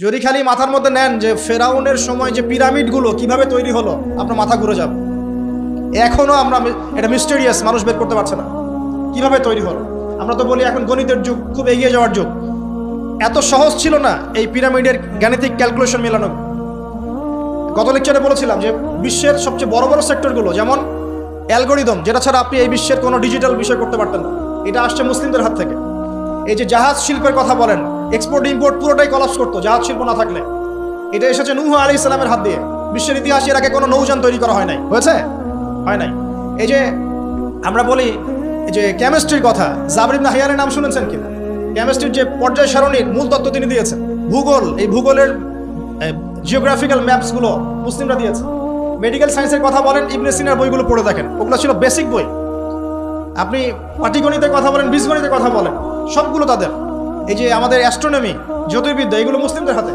যদি খালি মাথার মধ্যে নেন যে ফেরাউনের সময় যে পিরামিডগুলো কিভাবে তৈরি হলো, আপনার মাথা ঘুরে যাবে। এখনো আমরা এটা মিস্টেরিয়াস, মানুষ বের করতে পারছে না কিভাবে তৈরি হলো। আমরা তো বলি এখন গণিতের যুগ, খুব এগিয়ে যাওয়ার যুগ। এত সহজ ছিল না এই পিরামিডের গাণিতিক ক্যালকুলেশন মেলানো। গত লেকচারে বলেছিলাম যে বিশ্বের সবচেয়ে বড় বড় সেক্টরগুলো, যেমন অ্যালগোরিদম, যেটা ছাড়া আপনি এই বিশ্বের কোনো ডিজিটাল বিষয় করতে পারতেন না, এটা আসছে মুসলিমদের হাত থেকে। এই যে জাহাজ শিল্পের কথা বলেন, এক্সপোর্ট ইম্পোর্ট পুরোটাই কলাপস করতো জাহাজ শিল্প না থাকলে। এটা এসেছে নূহ আলাইহিস সালামের হাত দিয়ে। বিশ্বের ইতিহাসে এর আগে কোনো নৌযান তৈরি করা হয় নাই, হয়েছে? হয় নাই। এই যে আমরা বলি যে কেমিস্ট্রির কথা, জাবর ইবনে হাইয়ানের নাম শুনেছেন কিনা? কেমিস্ট্রির যে পর্যায় সারণীর মূল তত্ত্ব তিনি দিয়েছেন। ভূগোল, এই ভূগোলের জিওগ্রাফিক্যাল ম্যাপসগুলো মুসলিমরা দিয়েছে। মেডিকেল সায়েন্সের কথা বলেন, ইবনে সিনার বইগুলো পড়ে দেখেন, ওগুলো ছিল বেসিক বই। আপনি পাটিগণিতের কথা বলেন, বীজগণিতের কথা বলেন, সবগুলো তাদের। এই যে আমাদের অ্যাস্ট্রোনমি, জ্যোতির্বিদ্যা, এগুলো মুসলিমদের হাতে।